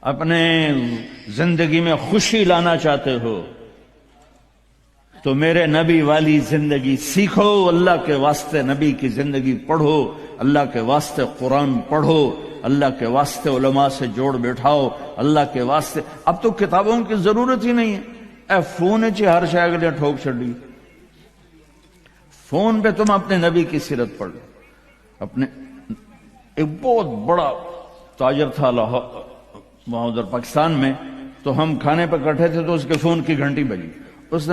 اپنے زندگی میں خوشی لانا چاہتے ہو تو میرے نبی والی زندگی سیکھو، اللہ کے واسطے نبی کی زندگی پڑھو، اللہ کے واسطے قرآن پڑھو، اللہ کے واسطے علماء سے جوڑ بیٹھاؤ، اللہ کے واسطے۔ اب تو کتابوں کی ضرورت ہی نہیں ہے، اے فون چ ہر شے اگلے ٹھوک چھڑی، فون پہ تم اپنے نبی کی سیرت پڑھ لو۔ اپنے ایک بہت بڑا تاجر تھا وہاں ادھر پاکستان میں، تو ہم کھانے پہ کٹھے تھے تو اس کے فون کی گھنٹی بجی، اس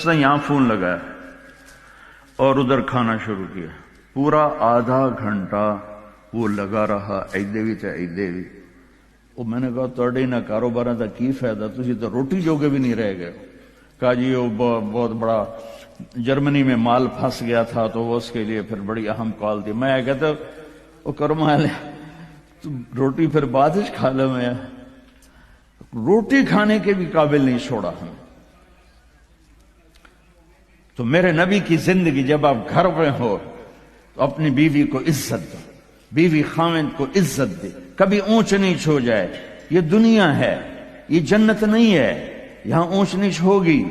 نے یہاں فون لگایا اور ادھر کھانا شروع کیا، پورا آدھا گھنٹہ وہ لگا رہا، ایدے بھی وہ میں نے کہا تھوڑے نہ کاروبار کا کی فائدہ، تسی تو روٹی جوگے بھی نہیں رہ گئے۔ کہا جی وہ بہت بڑا جرمنی میں مال پھنس گیا تھا تو وہ اس کے لیے پھر بڑی اہم کال تھی۔ میں کہتا وہ کرما لے تو روٹی پھر بعد ہی کھا لے، میں روٹی کھانے کے بھی قابل نہیں چھوڑا ہمیں۔ تو میرے نبی کی زندگی، جب آپ گھر میں ہو تو اپنی بیوی کو عزت دو، بیوی خاوند کو عزت دے، کبھی اونچ نیچ ہو جائے۔ یہ دنیا ہے، یہ جنت نہیں ہے، یہاں اونچ نیچ ہوگی۔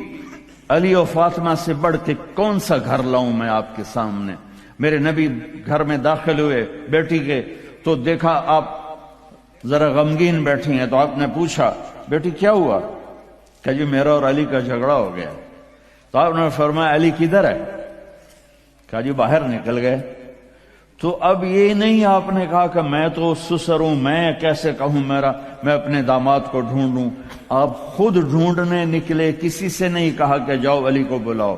علی و فاطمہ سے بڑھ کے کون سا گھر لاؤں میں آپ کے سامنے؟ میرے نبی گھر میں داخل ہوئے بیٹی کے تو دیکھا آپ ذرا غمگین بیٹھی ہیں، تو آپ نے پوچھا بیٹی کیا ہوا؟ کہ جی میرا اور علی کا جھگڑا ہو گیا۔ تو آپ نے فرمایا علی کدھر ہے؟ کہا جی باہر نکل گئے۔ تو اب یہ نہیں آپ نے کہا کہ میں تو سسر ہوں، میں کیسے کہوں میں اپنے داماد کو ڈھونڈوں، آپ خود ڈھونڈنے نکلے، کسی سے نہیں کہا کہ جاؤ علی کو بلاؤ۔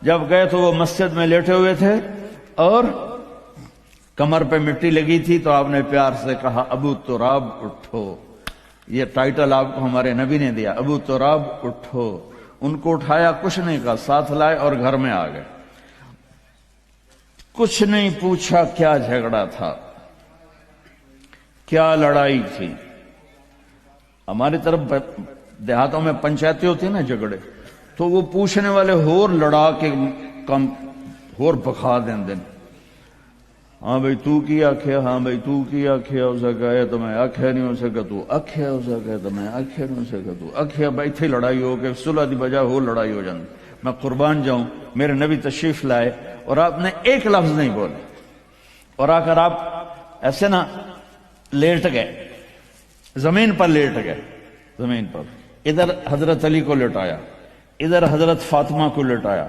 جب گئے تو وہ مسجد میں لیٹے ہوئے تھے اور کمر پہ مٹی لگی تھی، تو آپ نے پیار سے کہا ابو تراب اٹھو۔ یہ ٹائٹل آپ کو ہمارے نبی نے دیا، ابو تراب اٹھو۔ ان کو اٹھایا، کچھ نہیں کہا، ساتھ لائے اور گھر میں آ گئے۔ کچھ نہیں پوچھا کیا جھگڑا تھا، کیا لڑائی تھی۔ ہماری طرف دیہاتوں میں پنچایتیں ہوتی ہیں نا جھگڑے، تو وہ پوچھنے والے ہور لڑا کے کم ہور بکھا دیں۔ ہاں بھئی تو کی آکھیا، ہاں بھئی تو کی آکھیا، اسے کہے تو میں آکھیا نہیں، اسے کہا تو آکھیا، اسے کہے تو میں آکھیا نہیں، اسے کہا تو آکھیا۔ بھائی تھی لڑائی ہو کے صلح دی بجائے ہو لڑائی ہو جاندی۔ میں قربان جاؤں، میرے نبی تشریف لائے اور آپ نے ایک لفظ نہیں بولے، اور آ کر آپ ایسے نا لیٹ گئے، زمین پر لیٹ گئے، زمین پر۔ ادھر حضرت علی کو لٹایا، ادھر حضرت فاطمہ کو لٹایا۔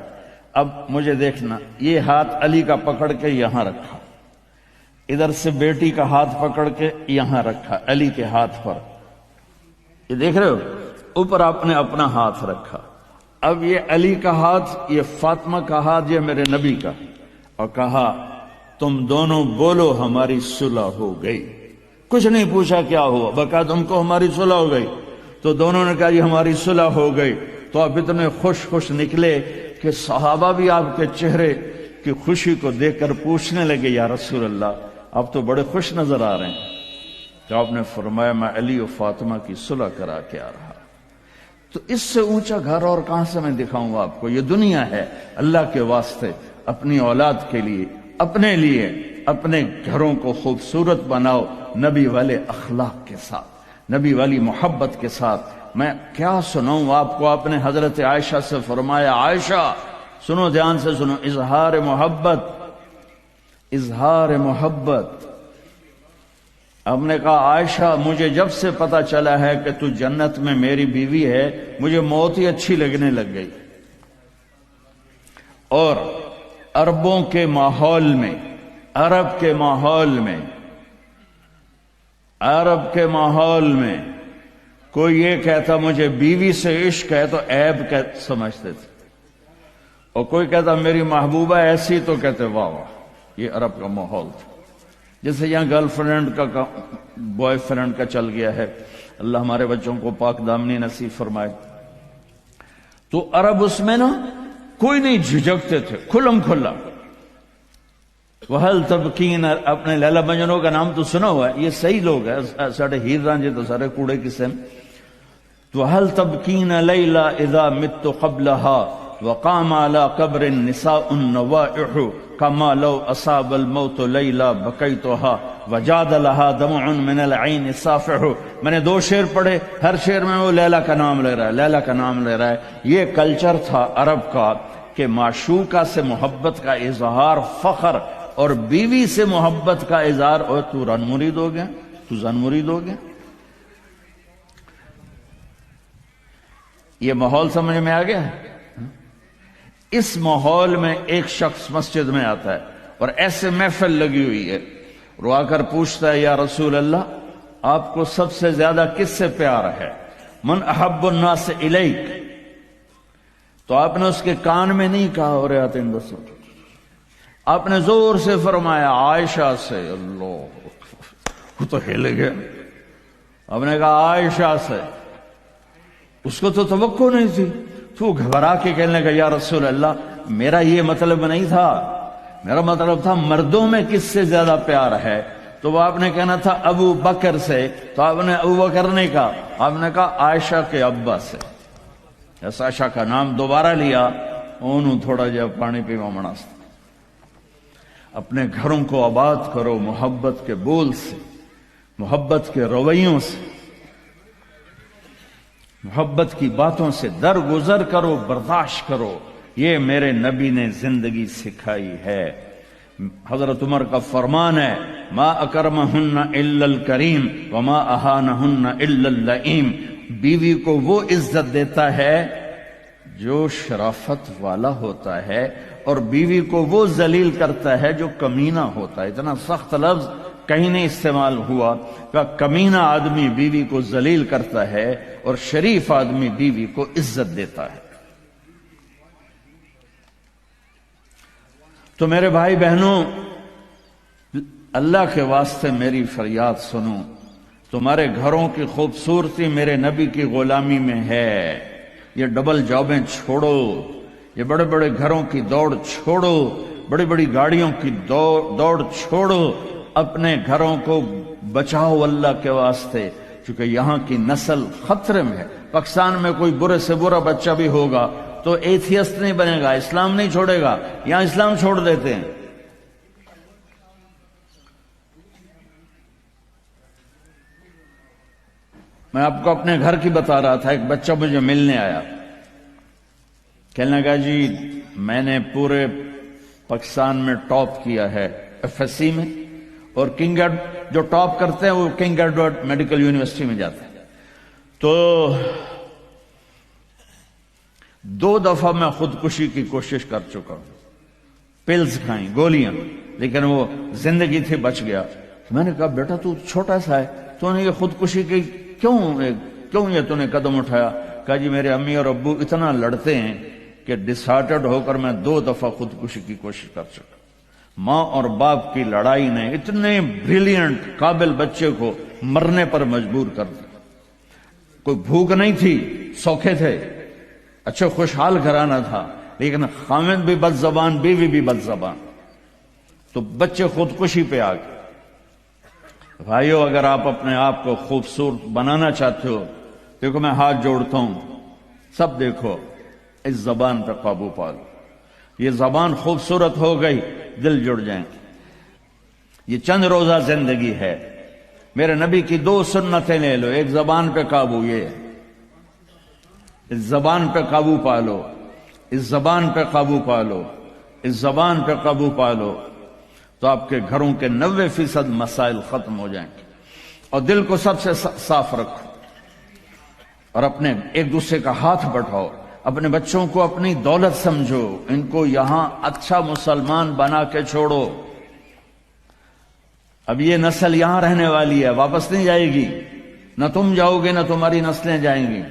اب مجھے دیکھنا، یہ ہاتھ علی کا پکڑ کے یہاں رکھا، ادھر سے بیٹی کا ہاتھ پکڑ کے یہاں رکھا علی کے ہاتھ پر، یہ دیکھ رہے ہو، اوپر آپ نے اپنا ہاتھ رکھا۔ اب یہ علی کا ہاتھ، یہ فاطمہ کا ہاتھ، یہ میرے نبی کا، اور کہا تم دونوں بولو ہماری صلح ہو گئی۔ کچھ نہیں پوچھا کیا ہوا، بکا تم کو ہماری صلح ہو گئی۔ تو دونوں نے کہا جی ہماری صلح ہو گئی۔ تو آپ اتنے خوش نکلے کہ صحابہ بھی آپ کے چہرے کی خوشی کو دیکھ کر پوچھنے لگے یا رسول اللہ آپ تو بڑے خوش نظر آ رہے ہیں۔ تو آپ نے فرمایا میں علی و فاطمہ کی صلح کرا کے آ رہا۔ تو اس سے اونچا گھر اور کہاں سے میں دکھاؤں گا آپ کو؟ یہ دنیا ہے، اللہ کے واسطے اپنی اولاد کے لیے، اپنے لیے، اپنے گھروں کو خوبصورت بناؤ نبی والے اخلاق کے ساتھ، نبی والی محبت کے ساتھ۔ میں کیا سناؤں آپ کو؟ آپ نے حضرت عائشہ سے فرمایا عائشہ سنو، دھیان سے سنو، اظہار محبت، اظہار محبت۔ ہم نے کہا عائشہ مجھے جب سے پتا چلا ہے کہ تو جنت میں میری بیوی ہے، مجھے موت ہی اچھی لگنے لگ گئی۔ اور عربوں کے ماحول میں، عرب کے ماحول میں کوئی یہ کہتا مجھے بیوی سے عشق ہے تو عیب سمجھتے تھے، اور کوئی کہتا میری محبوبہ ایسی تو کہتے واہ واہ۔ یہ عرب کا ماحول تھا۔ جیسے یہاں گرل فرینڈ کا بوائے فرینڈ کا چل گیا ہے، اللہ ہمارے بچوں کو پاک دامنی نصیب فرمائے۔ تو عرب اس میں نا کوئی نہیں جھجکتے تھے، کھلم کھلا۔ وَهَلْ تَبْكِينَ، اپنے لیلا مجنوں کا نام تو سنا ہوا ہے، یہ صحیح لوگ ہیں، ساڑھے ہیر رانجے تو سارے کوڑے قسم۔ تو وَهَلْ تَبْكِينَ لَيْلَا اِذَا مِتُّ قَبْلَهَا، وقام على قبر النساء النوائح كما لو أصاب الموت ليلى بكيتها وجاد لها دمع من العين صافح. میں نے 2 شعر پڑھے، ہر شعر میں وہ لیلا کا نام لے رہا ہے، لیلا کا نام لے رہا ہے. یہ کلچر تھا عرب کا کہ معشوقہ سے محبت کا اظہار فخر اور بیوی سے محبت کا اظہار. اور تو رن مرید ہو گیا، تو زن مرید ہو گیا. یہ ماحول سمجھ میں آ گیا. اس ماحول میں ایک شخص مسجد میں آتا ہے اور ایسے محفل لگی ہوئی ہے، رو آ کر پوچھتا ہے یا رسول اللہ آپ کو سب سے زیادہ کس سے پیار ہے؟ من احب الناس الیک. تو آپ نے اس کے کان میں نہیں کہا اور آپ نے زور سے فرمایا عائشہ سے. اللہ، وہ تو ہل گیا. آپ نے کہا عائشہ سے. اس کو تو توقع نہیں تھی. تو گھبرا کے کہنے لگا یا رسول اللہ میرا یہ مطلب نہیں تھا، میرا مطلب تھا مردوں میں کس سے زیادہ پیار ہے. تو وہ آپ نے کہنا تھا ابو بکر سے. تو آپ نے ابو بکر نہیں کہا، آپ نے کہا عائشہ کے ابا سے. عائشہ کا نام دوبارہ لیا. انہوں تھوڑا جا پانی پیوا مناسب. اپنے گھروں کو آباد کرو محبت کے بول سے، محبت کے رویوں سے، محبت کی باتوں سے درگزر کرو، برداشت کرو. یہ میرے نبی نے زندگی سکھائی ہے. حضرت عمر کا فرمان ہے ما اکرمہن الا الکریم وما اہانہن الا اللئیم. بیوی کو وہ عزت دیتا ہے جو شرافت والا ہوتا ہے، اور بیوی کو وہ ذلیل کرتا ہے جو کمینہ ہوتا ہے. اتنا سخت لفظ کہیں نہیں استعمال ہوا کہ کمینہ آدمی بیوی کو ذلیل کرتا ہے اور شریف آدمی بیوی کو عزت دیتا ہے. تو میرے بھائی بہنوں، اللہ کے واسطے میری فریاد سنو. تمہارے گھروں کی خوبصورتی میرے نبی کی غلامی میں ہے. یہ ڈبل جابیں چھوڑو، یہ بڑے بڑے گھروں کی دوڑ چھوڑو، بڑی بڑی گاڑیوں کی دوڑ چھوڑو. اپنے گھروں کو بچاؤ اللہ کے واسطے، چونکہ یہاں کی نسل خطرے میں ہے. پاکستان میں کوئی برے سے برا بچہ بھی ہوگا تو ایتھیسٹ نہیں بنے گا، اسلام نہیں چھوڑے گا. یہاں اسلام چھوڑ دیتے ہیں. میں آپ کو اپنے گھر کی بتا رہا تھا. ایک بچہ مجھے ملنے آیا، کہنے لگا جی میں نے پورے پاکستان میں ٹاپ کیا ہے ایف ایس سی میں، اور کنگ جو ٹاپ کرتے ہیں وہ کنگ ایڈورڈ میڈیکل یونیورسٹی میں جاتے ہیں. تو 2 دفعہ میں خودکشی کی کوشش کر چکا ہوں. پلز کھائیں، گولیاں، لیکن وہ زندگی تھی بچ گیا. میں نے کہا بیٹا تو چھوٹا سا ہے، تو نے یہ خودکشی کی کیوں یہ تو نے قدم اٹھایا؟ کہا جی میرے امی اور ابو اتنا لڑتے ہیں کہ ڈسہارٹڈ ہو کر میں 2 دفعہ خودکشی کی کوشش کر چکا. ماں اور باپ کی لڑائی نے اتنے بریلینٹ قابل بچے کو مرنے پر مجبور کر دیا. کوئی بھوک نہیں تھی، سوکھے تھے، اچھے خوشحال گھرانہ تھا، لیکن خامد بھی بد زبان، بیوی بھی بد زبان. تو بچے خودکشی پہ آ گئے. بھائیو اگر آپ اپنے آپ کو خوبصورت بنانا چاہتے ہو، دیکھو میں ہاتھ جوڑتا ہوں، سب دیکھو، اس زبان پہ قابو پالو. یہ زبان خوبصورت ہو گئی، دل جڑ جائیں. یہ چند روزہ زندگی ہے. میرے نبی کی 2 سنتیں لے لو. ایک زبان پہ قابو، یہ اس زبان پہ قابو پالو، اس زبان پہ قابو پالو، اس زبان پہ قابو پالو، تو آپ کے گھروں کے 90% مسائل ختم ہو جائیں گے. اور دل کو سب سے صاف رکھو، اور اپنے ایک دوسرے کا ہاتھ بٹھاؤ. اپنے بچوں کو اپنی دولت سمجھو، ان کو یہاں اچھا مسلمان بنا کے چھوڑو. اب یہ نسل یہاں رہنے والی ہے، واپس نہیں جائے گی. نہ تم جاؤ گے نہ تمہاری نسلیں جائیں گی.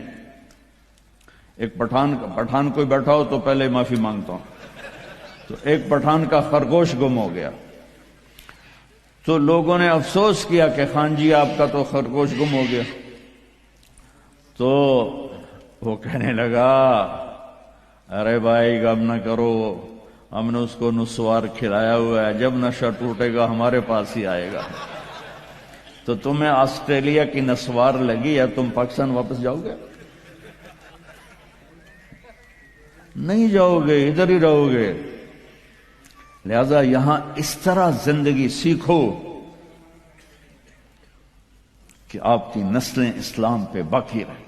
ایک پٹھان کوئی بیٹھا ہو تو پہلے معافی مانگتا ہوں. تو ایک پٹھان کا خرگوش گم ہو گیا، تو لوگوں نے افسوس کیا کہ خان جی آپ کا تو خرگوش گم ہو گیا. تو وہ کہنے لگا ارے بھائی غم نہ کرو، ہم نے اس کو نسوار کھلایا ہوا ہے، جب نشہ ٹوٹے گا ہمارے پاس ہی آئے گا. تو تمہیں آسٹریلیا کی نسوار لگی ہے، تم پاکستان واپس جاؤ گے؟ نہیں جاؤ گے، ادھر ہی رہو گے۔ لہذا یہاں اس طرح زندگی سیکھو کہ آپ کی نسلیں اسلام پہ باقی رہیں۔